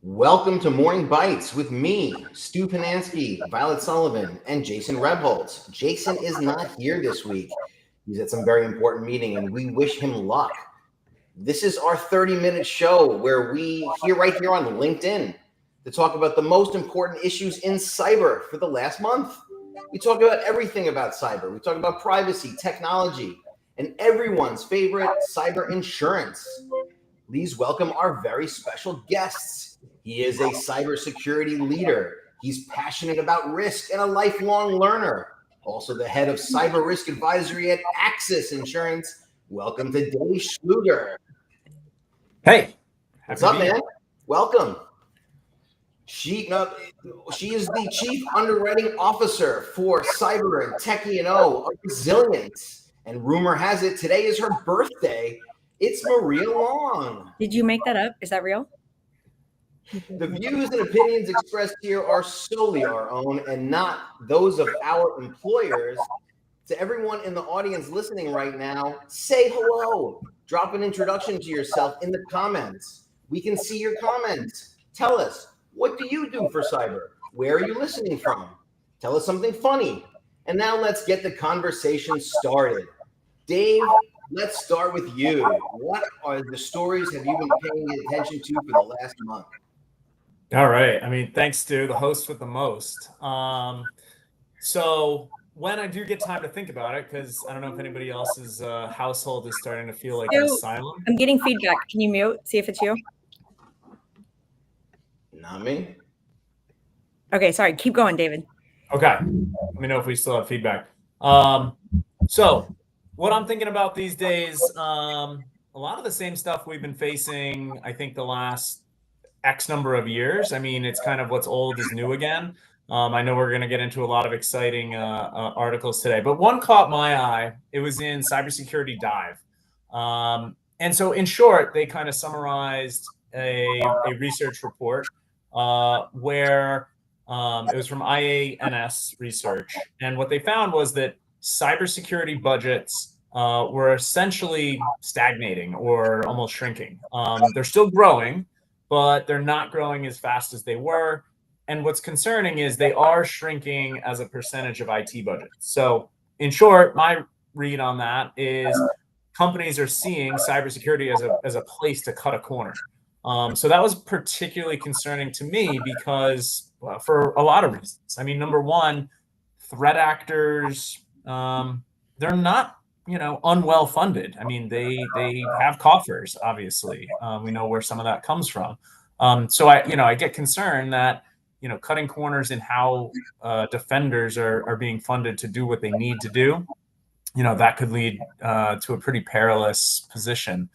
Welcome to Morning Bytes with me, Stu Panansky, Violet Sullivan, and Jason Rebholz. Jason is not here this week. He's at some very important meeting, and we wish him luck. This is our 30-minute show where we right here on LinkedIn to talk about the most important issues in cyber for the last month. We talk about everything about cyber. We talk about privacy, technology, and everyone's favorite cyber insurance. Please welcome our very special guests. He is a cybersecurity leader. He's passionate about risk and a lifelong learner. Also the head of cyber risk advisory at Axis Insurance. Welcome to Dave Schluger. Hey. What's up, man? Welcome. She is the Chief Underwriting Officer for Cyber and Tech E&O of Resilience. And rumor has it today is her birthday. It's Maria Long. Did you make that up? Is that real? The views and opinions expressed here are solely our own and not those of our employers. To everyone in the audience listening right now, say hello. Drop an introduction to yourself in the comments. We can see your comments. Tell us, what do you do for cyber? Where are you listening from? Tell us something funny. And now let's get the conversation started. Dave, let's start with you. What are the stories have you been paying attention to for the last month? All right. I mean, thanks, Stu, the host with the most. So when I do get time to think about it, because I don't know if anybody else's household is starting to feel like an asylum. I'm getting feedback. Can you mute? See if it's you. Not me. Okay, sorry. Keep going, David. Okay. Let me know if we still have feedback. So what I'm thinking about these days, a lot of the same stuff we've been facing, I think, the last X number of years. I mean, it's kind of what's old is new again. I know we're going to get into a lot of exciting articles today, but one caught my eye. It was in Cybersecurity Dive. And so in short, they kind of summarized a research report where it was from IANS research. And what they found was that cybersecurity budgets were essentially stagnating or almost shrinking. They're still growing, but they're not growing as fast as they were. And what's concerning is they are shrinking as a percentage of IT budgets. So in short, my read on that is companies are seeing cybersecurity as a place to cut a corner. So that was particularly concerning to me because for a lot of reasons. I mean, number one, threat actors, they're not unwell funded. I mean, they have coffers, obviously. We know where some of that comes from. So I get concerned that, cutting corners in how defenders are being funded to do what they need to do, that could lead to a pretty perilous position.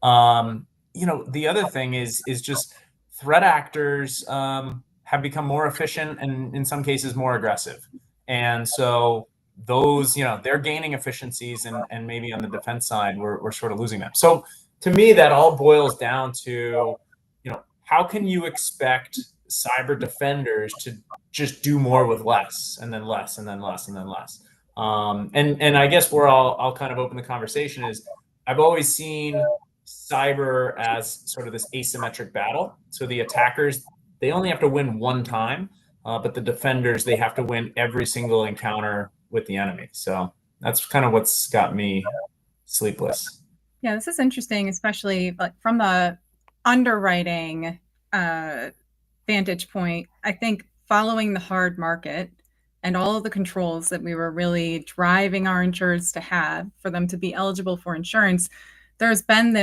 The other thing is just threat actors have become more efficient and in some cases more aggressive. And so those, they're gaining efficiencies and maybe on the defense side, we're sort of losing them. So to me, that all boils down to, how can you expect cyber defenders to just do more with less and then less and then less and then less? And I guess where I'll kind of open the conversation is I've always seen cyber as sort of this asymmetric battle. So the attackers, they only have to win one time, but the defenders, they have to win every single encounter with the enemy. So that's kind of what's got me sleepless. Yeah, this is interesting, especially like from the underwriting vantage point. I think following the hard market and all of the controls that we were really driving our insurers to have for them to be eligible for insurance, there has been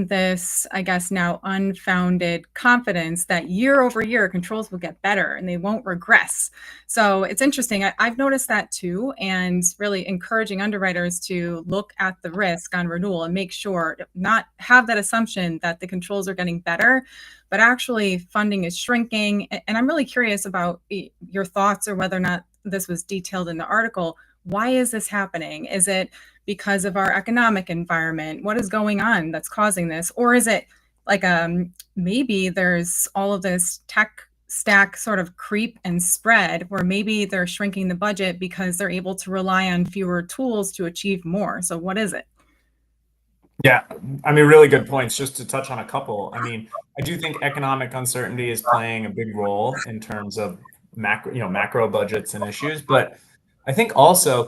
this, I guess now, unfounded confidence that year over year controls will get better and they won't regress. So it's interesting. I've noticed that too, and really encouraging underwriters to look at the risk on renewal and make sure not have that assumption that the controls are getting better, but actually funding is shrinking. And I'm really curious about your thoughts or whether or not this was detailed in the article. Why is this happening? Is it because of our economic environment? What is going on that's causing this? Or is it like maybe there's all of this tech stack sort of creep and spread where maybe they're shrinking the budget because they're able to rely on fewer tools to achieve more? So what is it? Yeah, I mean, really good points. Just to touch on a couple, I mean, I do think economic uncertainty is playing a big role in terms of macro budgets and issues. But I think also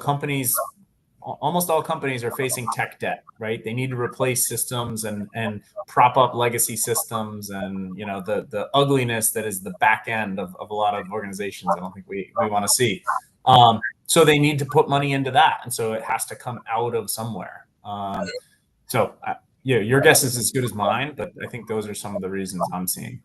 almost all companies are facing tech debt, right? They need to replace systems and prop up legacy systems, and the ugliness that is the back end of a lot of organizations. I don't think we want to see. So they need to put money into that, and so it has to come out of somewhere. So, your guess is as good as mine, but I think those are some of the reasons I'm seeing.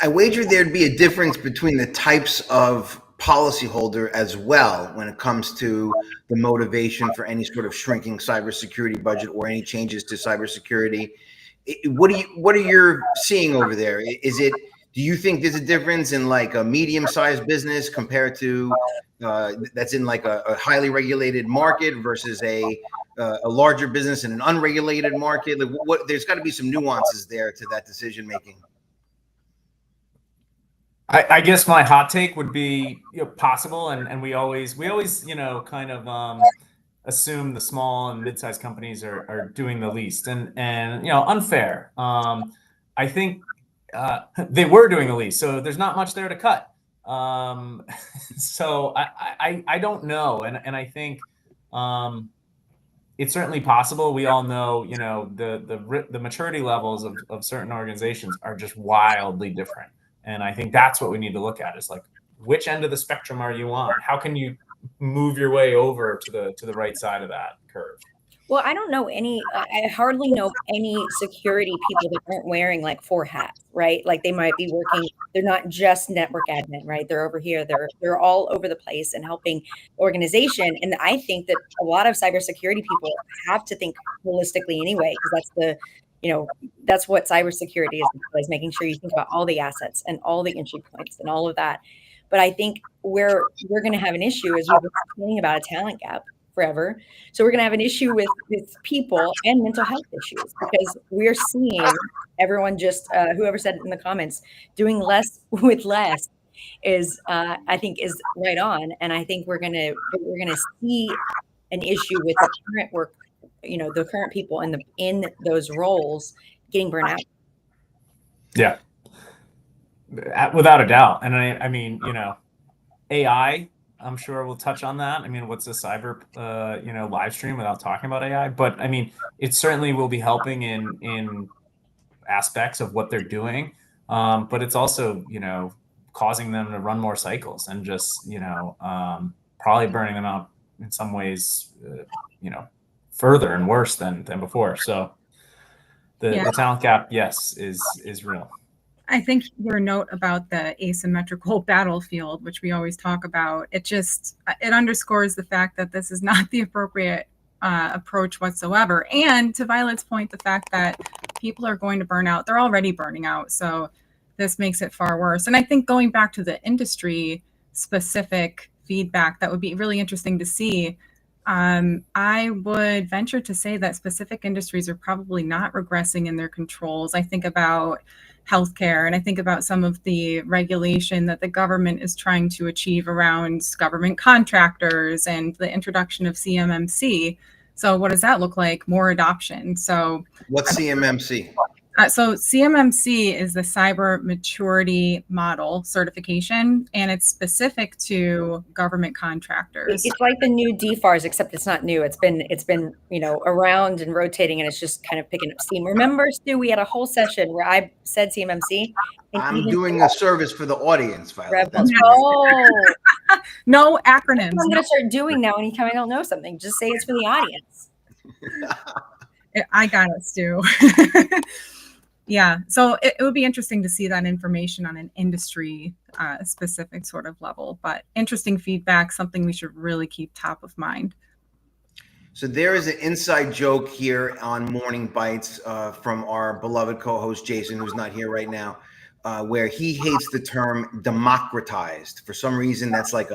I wager there'd be a difference between the types of policyholder as well when it comes to the motivation for any sort of shrinking cybersecurity budget or any changes to cybersecurity. What are you seeing over there? Do you think there's a difference in like a medium-sized business compared to that's in like a highly regulated market versus a larger business in an unregulated market? Like there's got to be some nuances there to that decision making. I guess my hot take would be possible, and we always kind of assume the small and mid-sized companies are doing the least, and unfair. I think they were doing the least, so there's not much there to cut. So I don't know, and I think it's certainly possible. We all know the maturity levels of certain organizations are just wildly different. And I think that's what we need to look at is like, which end of the spectrum are you on? How can you move your way over to the right side of that curve? Well, I don't know I hardly know any security people that aren't wearing like 4 hats, right? Like they might be working, they're not just network admin, right? They're over here, they're all over the place and helping organization. And I think that a lot of cybersecurity people have to think holistically anyway, because that's what cybersecurity is making sure you think about all the assets and all the entry points and all of that. But I think where we're going to have an issue is we've been complaining about a talent gap forever. So we're going to have an issue with people and mental health issues, because we're seeing everyone just whoever said it in the comments, doing less with less is I think is right on. And I think we're going to see an issue with the current work, the current people in those roles getting burnt out. Yeah, without a doubt. And I mean, AI, I'm sure we'll touch on that. I mean, what's a cyber, live stream without talking about AI? But I mean, it certainly will be helping in aspects of what they're doing. But it's also, causing them to run more cycles and just, probably burning them out in some ways, further and worse than before. So the talent gap, yes, is real. I think your note about the asymmetrical battlefield, which we always talk about, it underscores the fact that this is not the appropriate approach whatsoever. And to Violet's point, the fact that people are going to burn out, they're already burning out. So this makes it far worse. And I think going back to the industry specific feedback, that would be really interesting to see. I would venture to say that specific industries are probably not regressing in their controls. I think about healthcare, and I think about some of the regulation that the government is trying to achieve around government contractors and the introduction of CMMC. So what does that look like? More adoption. So what's CMMC? So CMMC is the Cyber Maturity Model certification, and it's specific to government contractors. It's like the new DFARS, except it's not new. It's been around and rotating, and it's just kind of picking up steam. Remember, Stu, we had a whole session where I said CMMC. I'm doing a service for the audience, Violet. No acronyms. I'm going to start doing now anytime I don't know something. Just say it's for the audience. I got it, Stu. Yeah, so it would be interesting to see that information on an industry specific sort of level, but interesting feedback, something we should really keep top of mind. So there is an inside joke here on Morning Bytes from our beloved co-host Jason, who's not here right now, where he hates the term democratized. For some reason, that's like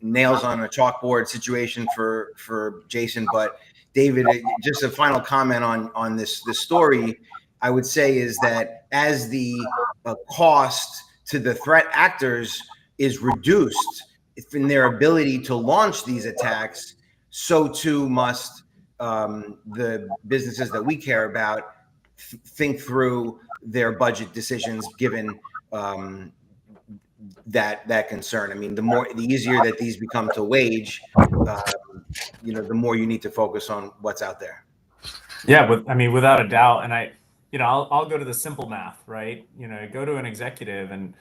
nails on a chalkboard situation for Jason. But David, just a final comment on this story, I would say is that as the cost to the threat actors is reduced in their ability to launch these attacks, so too must the businesses that we care about think through their budget decisions given that concern. I mean, the easier that these become to wage, the more you need to focus on what's out there. Yeah, without a doubt. And I'll go to the simple math, right? Go to an executive and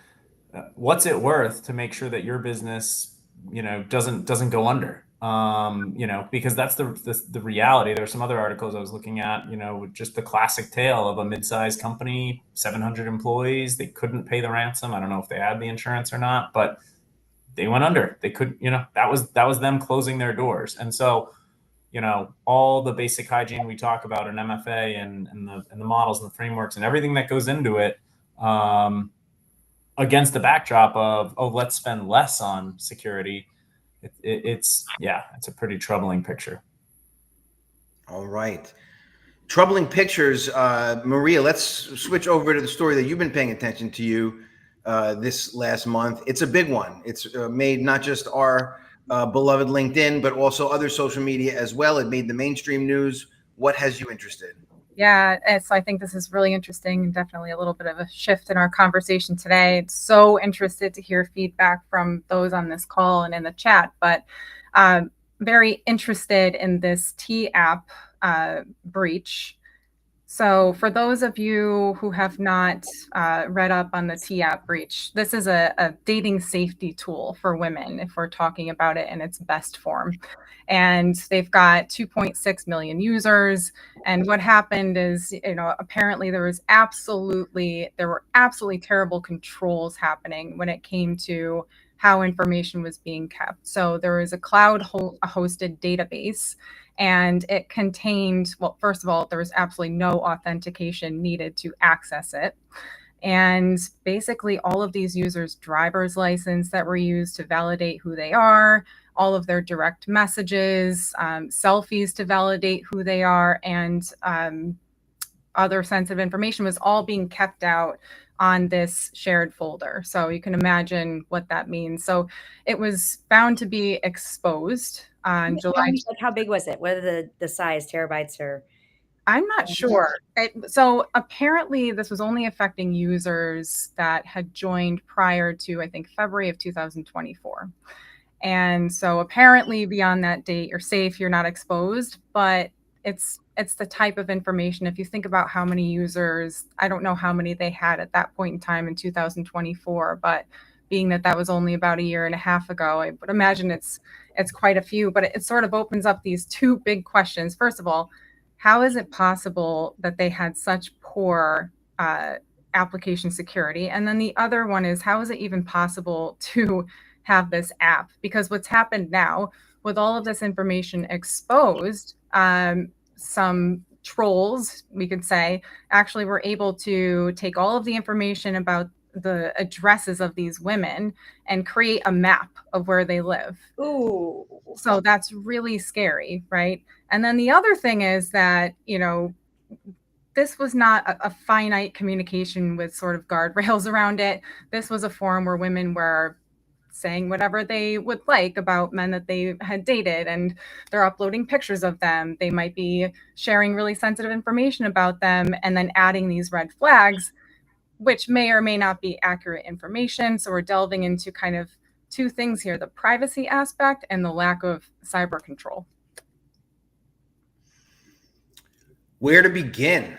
what's it worth to make sure that your business, doesn't go under. Because that's the reality. There are some other articles I was looking at, just the classic tale of a mid-sized company, 700 employees. They couldn't pay the ransom. I don't know if they had the insurance or not, but they went under. They couldn't, that was them closing their doors. And so, all the basic hygiene we talk about in MFA and the models and the frameworks and everything that goes into it, against the backdrop of, let's spend less on security. It's a pretty troubling picture. All right. Troubling pictures. Maria, let's switch over to the story that you've been paying attention to this last month. It's a big one. It's made not just our beloved LinkedIn, but also other social media as well. It made the mainstream news. What has you interested? Yeah, so I think this is really interesting and definitely a little bit of a shift in our conversation today. It's so interested to hear feedback from those on this call and in the chat, but very interested in this T app breach. So for those of you who have not read up on the T app breach, this is a dating safety tool for women, if we're talking about it in its best form. And they've got 2.6 million users. And what happened is, apparently there were absolutely terrible controls happening when it came to how information was being kept. So there was a cloud hosted database, and it contained, well, first of all, there was absolutely no authentication needed to access it. And basically all of these users' driver's license that were used to validate who they are, all of their direct messages, selfies to validate who they are, and other sensitive information was all being kept out on this shared folder. So you can imagine what that means. So it was found to be exposed on July. Like, how big was it? What are the size, terabytes or? I'm not sure. So apparently this was only affecting users that had joined prior to, I think, February of 2024. And so apparently beyond that date, you're safe, you're not exposed, but it's the type of information. If you think about how many users, I don't know how many they had at that point in time in 2024, but being that was only about a year and a half ago, I would imagine it's quite a few, but it sort of opens up these two big questions. First of all, how is it possible that they had such poor application security? And then the other one is, how is it even possible to have this app? Because what's happened now with all of this information exposed, some trolls, we could say, actually were able to take all of the information about the addresses of these women and create a map of where they live. Ooh. So that's really scary, right? And then the other thing is that, this was not a finite communication with sort of guardrails around it. This was a forum where women were saying whatever they would like about men that they had dated, and they're uploading pictures of them. They might be sharing really sensitive information about them and then adding these red flags, which may or may not be accurate information. So we're delving into kind of two things here: the privacy aspect and the lack of cyber control. Where to begin?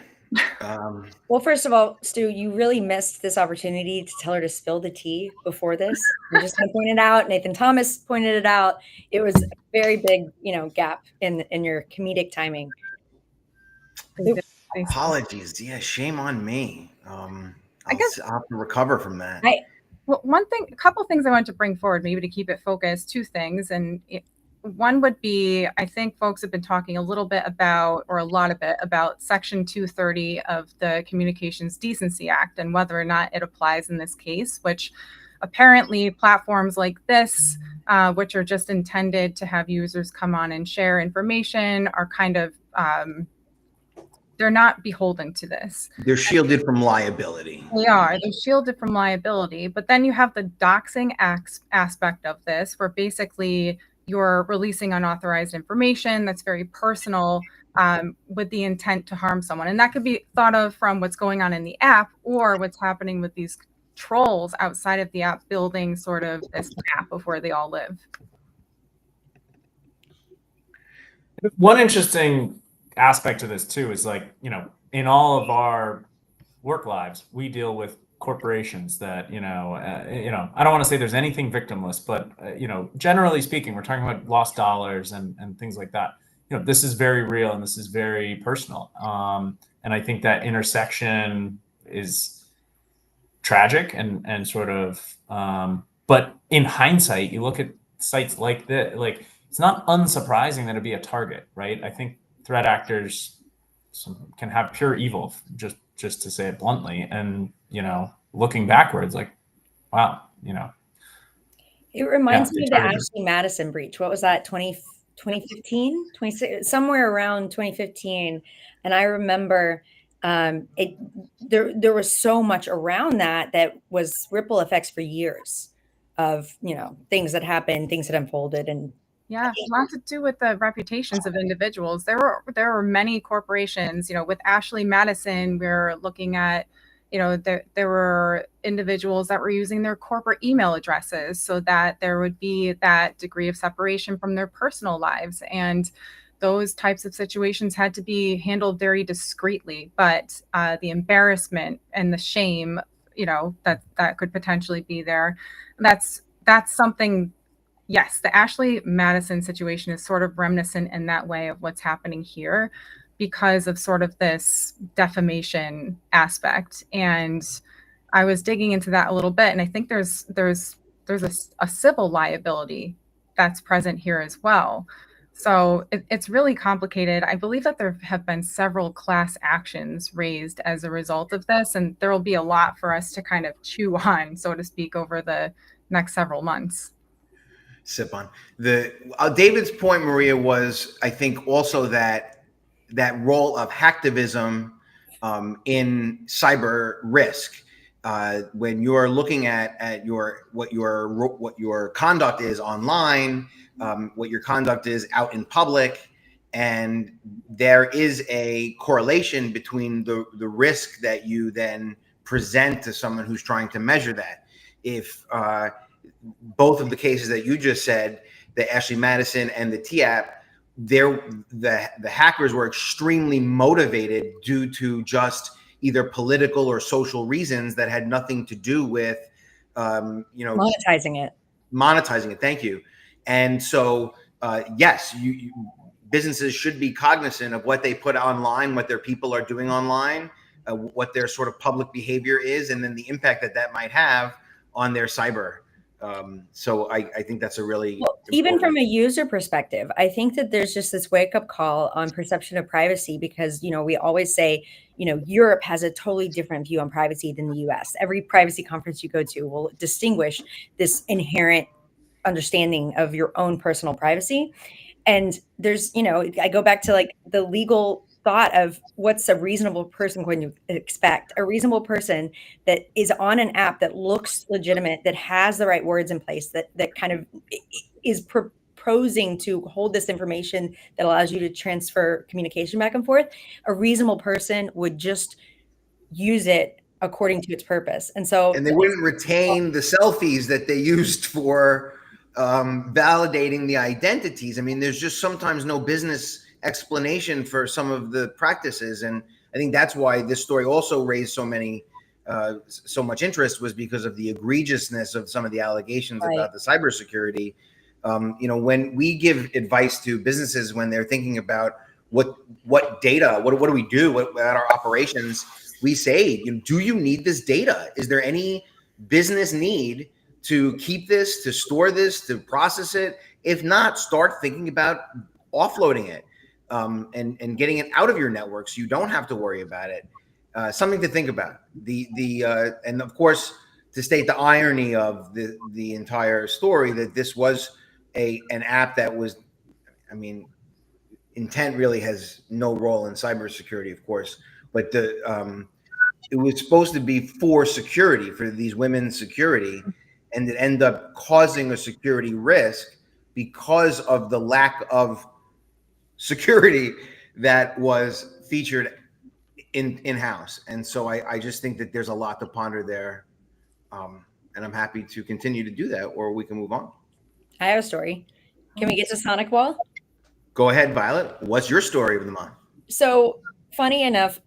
Well, first of all, Stu, you really missed this opportunity to tell her to spill the tea before this. I'm just going to point it out. Nathan Thomas pointed it out. It was a very big, gap in your comedic timing. Apologies. Yeah, shame on me. I guess I'll have to recover from that. Well, a couple things I wanted to bring forward, maybe to keep it focused, two things. And one would be, I think folks have been talking a lot about Section 230 of the Communications Decency Act and whether or not it applies in this case, which apparently platforms like this, which are just intended to have users come on and share information, are kind of, they're not beholden to this. They're shielded from liability. They're shielded from liability. But then you have the doxing aspect of this, where basically you're releasing unauthorized information that's very personal with the intent to harm someone. And that could be thought of from what's going on in the app or what's happening with these trolls outside of the app building sort of this map of where they all live. One interesting aspect of this too is like, in all of our work lives, we deal with corporations that, I don't want to say there's anything victimless, but, generally speaking, we're talking about lost dollars and things like that. This is very real and this is very personal. And I think that intersection is tragic and sort of, but in hindsight, you look at sites like this, like it's not unsurprising that it'd be a target, right? I think threat actors can have pure evil, just to say it bluntly. And, looking backwards, like, wow, It reminds me of the targeted. Ashley Madison breach. What was that, 2015, 26, somewhere around 2015. And I remember there was so much around that was ripple effects for years of, things that happened, things that unfolded. And yeah, a lot to do with the reputations of individuals. There were many corporations, with Ashley Madison, we're looking at, there were individuals that were using their corporate email addresses so that there would be that degree of separation from their personal lives. And those types of situations had to be handled very discreetly. But the embarrassment and the shame, that could potentially be there, that's something. Yes, the Ashley Madison situation is sort of reminiscent in that way of what's happening here because of sort of this defamation aspect. And I was digging into that a little bit, and I think there's a civil liability that's present here as well. So it's really complicated. I believe that there have been several class actions raised as a result of this, and there will be a lot for us to kind of chew on, so to speak, over the next several months. Sip on the David's point, Maria, was I think also that role of hacktivism in cyber risk when you're looking at what your conduct is online, what your conduct is out in public, and there is a correlation between the risk that you then present to someone who's trying to measure that. If both of the cases that you just said, the Ashley Madison and the TAP, the hackers were extremely motivated due to just either political or social reasons that had nothing to do with, monetizing it. Thank you. And so, yes, businesses should be cognizant of what they put online, what their people are doing online, what their sort of public behavior is, and then the impact that might have on their cyber. So I think that's a really even from a user perspective, I think that there's just this wake up call on perception of privacy because, we always say, Europe has a totally different view on privacy than the US. Every privacy conference you go to will distinguish this inherent understanding of your own personal privacy. And there's, I go back to like the legal thought of what's a reasonable person going to expect. A reasonable person that is on an app that looks legitimate, that has the right words in place, that kind of is proposing to hold this information that allows you to transfer communication back and forth. A reasonable person would just use it according to its purpose. And they wouldn't retain the selfies that they used for validating the identities. I mean, there's just sometimes no business explanation for some of the practices, and I think that's why this story also raised so much interest, was because of the egregiousness of some of the allegations about the cybersecurity. When we give advice to businesses when they're thinking about what data, what do we do about our operations, we say, do you need this data? Is there any business need to keep this, to store this, to process it? If not, start thinking about offloading it. And getting it out of your network so you don't have to worry about it. Something to think about. And of course, to state the irony of the entire story, that this was an app that was, intent really has no role in cybersecurity, of course, but it was supposed to be for security, for these women's security, and it ended up causing a security risk because of the lack of security that was featured in-house. And so I just think that there's a lot to ponder there. And I'm happy to continue to do that, or we can move on. I have a story. Can we get to Sonic Wall? Go ahead, Violet. What's your story of the month? So funny enough,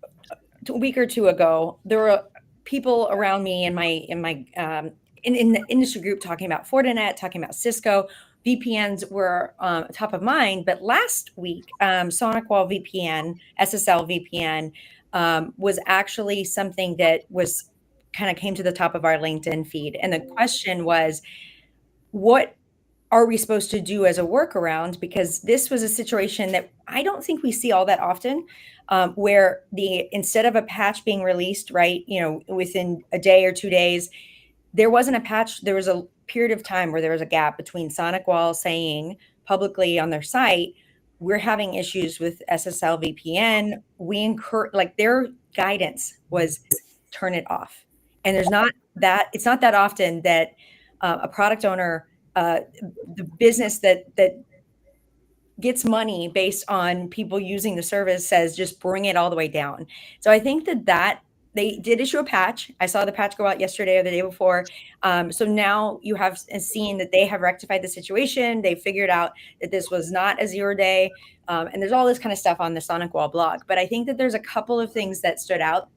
a week or two ago, there were people around me in the industry group talking about Fortinet, talking about Cisco. VPNs were top of mind, but last week, Sonic Wall VPN, SSL VPN, was actually something that was kind of came to the top of our LinkedIn feed. And the question was, what are we supposed to do as a workaround? Because this was a situation that I don't think we see all that often, where instead of a patch being released, right, within a day or 2 days, there wasn't a patch. There was a period of time where there was a gap between Sonic Wall saying publicly on their site, we're having issues with SSL VPN. Their guidance was turn it off. And it's not that often that a product owner, the business that gets money based on people using the service says just bring it all the way down. So I think that they did issue a patch. I saw the patch go out yesterday or the day before. So now you have seen that they have rectified the situation. They figured out that this was not a 0 day. And there's all this kind of stuff on the Sonic Wall blog. But I think that there's a couple of things that stood out,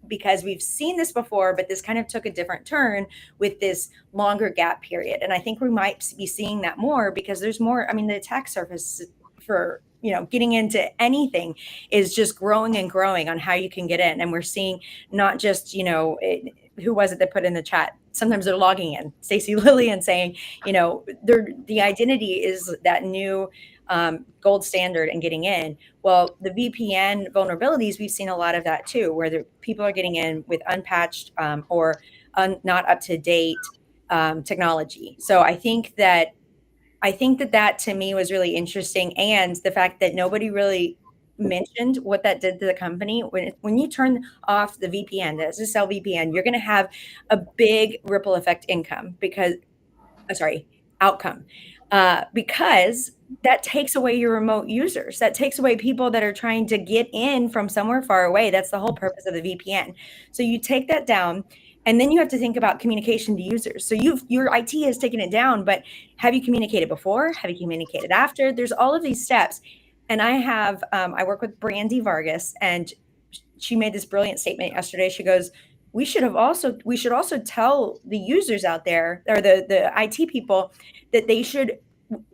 because we've seen this before, but this kind of took a different turn with this longer gap period. And I think we might be seeing that more because there's more. I mean, the attack surface for getting into anything is just growing and growing on how you can get in. And we're seeing not just, who was it that put in the chat? Sometimes they're logging in, Stacey Lillian saying, the identity is that new gold standard and getting in. Well, the VPN vulnerabilities, we've seen a lot of that too, where people are getting in with unpatched or not up to date technology. So I think that to me was really interesting. And the fact that nobody really mentioned what that did to the company. When you turn off the VPN, the SSL VPN, you're going to have a big ripple effect outcome. Because that takes away your remote users. That takes away people that are trying to get in from somewhere far away. That's the whole purpose of the VPN. So you take that down, and then you have to think about communication to users. So your IT has taken it down, but have you communicated before? Have you communicated after? There's all of these steps. And I work with Brandy Vargas, and she made this brilliant statement yesterday. She goes, we should also tell the users out there, or the IT people, that they should,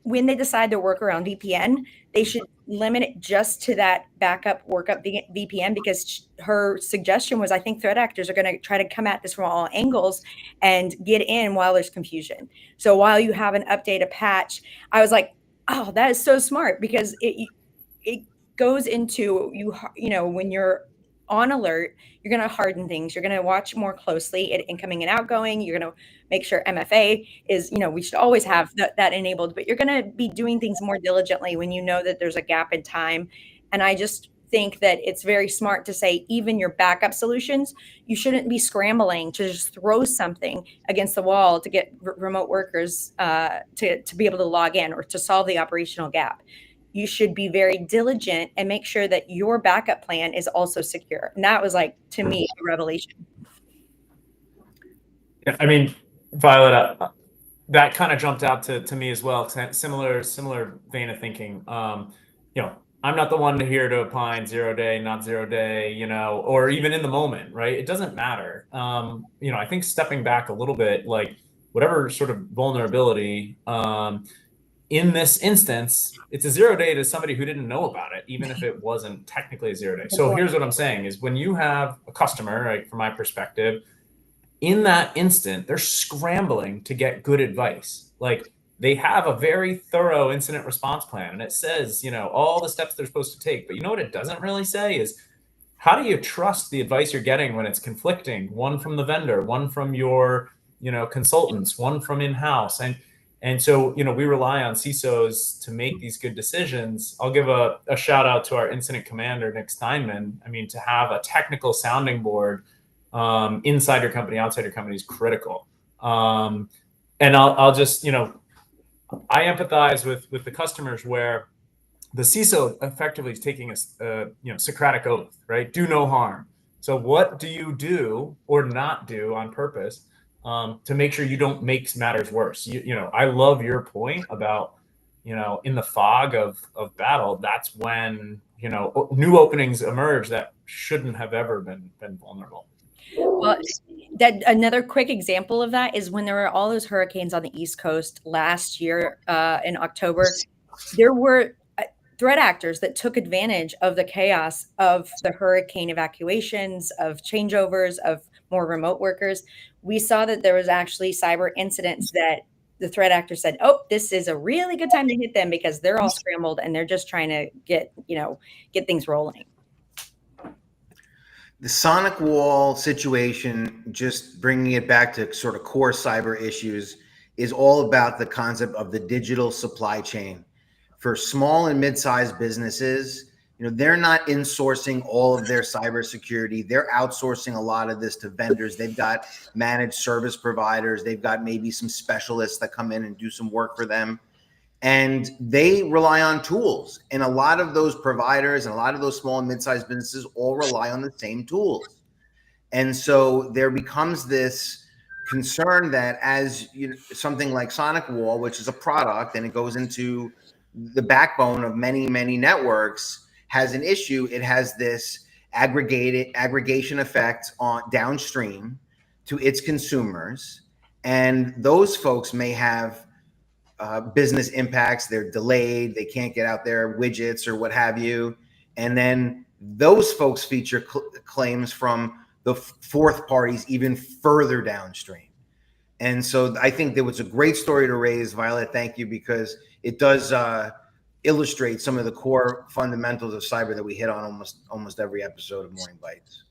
when they decide to work around VPN, they should limit it just to that backup workup VPN, because her suggestion was, I think threat actors are going to try to come at this from all angles and get in while there's confusion. So while you have an update, a patch, I was like, oh, that is so smart, because it goes into, when you're on alert, you're going to harden things. You're going to watch more closely at incoming and outgoing. You're going to make sure MFA is, we should always have that enabled, but you're going to be doing things more diligently when you know that there's a gap in time. And I just think that it's very smart to say, even your backup solutions, you shouldn't be scrambling to just throw something against the wall to get remote workers to be able to log in or to solve the operational gap. You should be very diligent and make sure that your backup plan is also secure. And that was, like, to me, a revelation. Yeah, I mean, Violet, that kind of jumped out to me as well. Similar vein of thinking. I'm not the one here to opine 0 day, not 0 day, or even in the moment, right? It doesn't matter. I think stepping back a little bit, like whatever sort of vulnerability, in this instance, it's a 0 day to somebody who didn't know about it, even if it wasn't technically a 0 day. So here's what I'm saying is, when you have a customer, right, from my perspective, in that instant, they're scrambling to get good advice. Like, they have a very thorough incident response plan, and it says, all the steps they're supposed to take. But you know what it doesn't really say is, how do you trust the advice you're getting when it's conflicting? One from the vendor, one from your, consultants, one from in-house. And so, we rely on CISOs to make these good decisions. I'll give a shout out to our incident commander, Nick Steinman. I mean, to have a technical sounding board inside your company, outside your company is critical. And I'll just, I empathize with the customers where the CISO effectively is taking a Socratic oath, right? Do no harm. So what do you do or not do on purpose to make sure you don't make matters worse? I love your point about, in the fog of battle, that's when, new openings emerge that shouldn't have ever been vulnerable. Well, that another quick example of that is when there were all those hurricanes on the East Coast last year in October. There were threat actors that took advantage of the chaos of the hurricane evacuations, of changeovers, of more remote workers. We saw that there was actually cyber incidents that the threat actor said, "Oh, this is a really good time to hit them because they're all scrambled and they're just trying to get things rolling." The sonic wall situation, just bringing it back to sort of core cyber issues, is all about the concept of the digital supply chain. For small and mid-sized businesses, they're not insourcing all of their cybersecurity. They're outsourcing a lot of this to vendors. They've got managed service providers. They've got maybe some specialists that come in and do some work for them. And they rely on tools. And a lot of those providers and a lot of those small and mid-sized businesses all rely on the same tools. And so there becomes this concern that as something like Sonic Wall, which is a product and it goes into the backbone of many, many networks, has an issue. It has this aggregation effect on downstream to its consumers. And those folks may have business impacts. They're delayed. They can't get out their widgets or what have you. And then those folks feature claims from the fourth parties even further downstream. And so I think that was a great story to raise, Violet. Thank you, because it does illustrate some of the core fundamentals of cyber that we hit on almost every episode of Morning Bytes.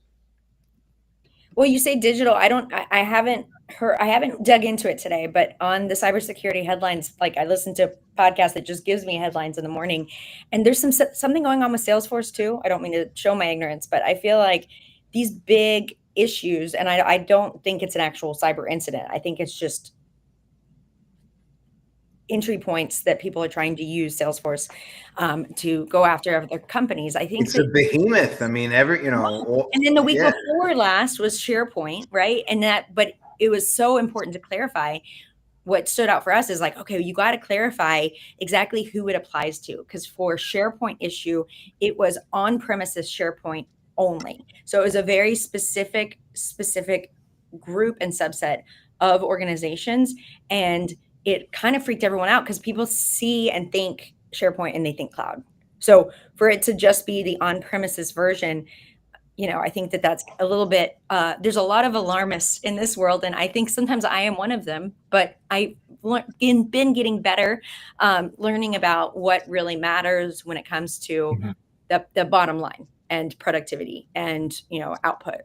Well, you say digital. I haven't dug into it today, but on the cybersecurity headlines, like I listen to a podcast that just gives me headlines in the morning, and there's something going on with Salesforce too. I don't mean to show my ignorance, but I feel like these big issues, and I don't think it's an actual cyber incident. I think it's just entry points that people are trying to use Salesforce to go after other companies. I think it's a behemoth. I mean, and then the week before last was SharePoint, right? But it was so important to clarify. What stood out for us is like, okay, you got to clarify exactly who it applies to, because for SharePoint issue, it was on-premises SharePoint only. So it was a very specific group and subset of organizations, and it kind of freaked everyone out because people see and think SharePoint and they think cloud. So for it to just be the on-premises version, I think that's a little bit, there's a lot of alarmists in this world. And I think sometimes I am one of them, but I've been getting better, learning about what really matters when it comes to the bottom line and productivity and, output.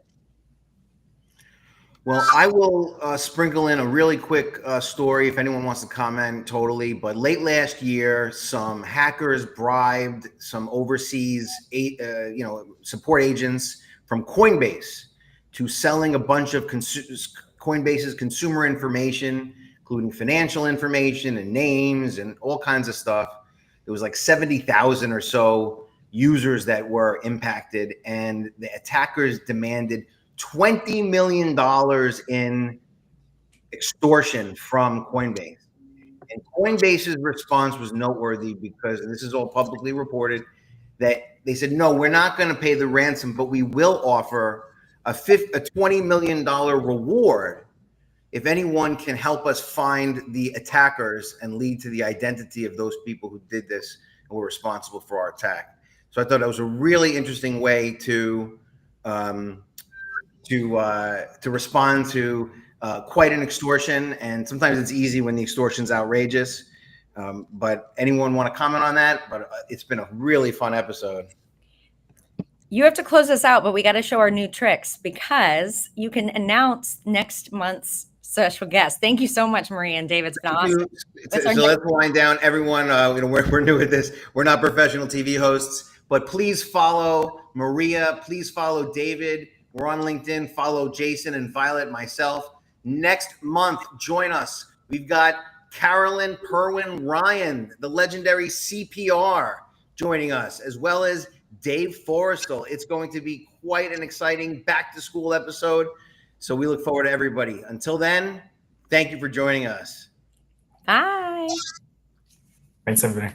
Well, I will sprinkle in a really quick story if anyone wants to comment totally. But late last year, some hackers bribed some overseas, support agents from Coinbase to selling a bunch of Coinbase's consumer information, including financial information and names and all kinds of stuff. It was like 70,000 or so users that were impacted, and the attackers demanded $20 million in extortion from Coinbase. And Coinbase's response was noteworthy because, and this is all publicly reported, that they said, no, we're not going to pay the ransom, but we will offer a $20 million reward if anyone can help us find the attackers and lead to the identity of those people who did this and were responsible for our attack. So I thought that was a really interesting way to respond to quite an extortion. And sometimes it's easy when the extortion's outrageous. But anyone want to comment on that? But it's been a really fun episode. You have to close us out, but we got to show our new tricks because you can announce next month's special guest. Thank you so much, Maria and David. It's been awesome. So let's wind down. Everyone, we're new at this. We're not professional TV hosts, but please follow Maria. Please follow David. We're on LinkedIn. Follow Jason and Violet, myself. Next month, join us. We've got Carolyn Perwin Ryan, the legendary CPR, joining us, as well as Dave Forrestal. It's going to be quite an exciting back to school episode. So we look forward to everybody. Until then, thank you for joining us. Bye. Thanks, everybody.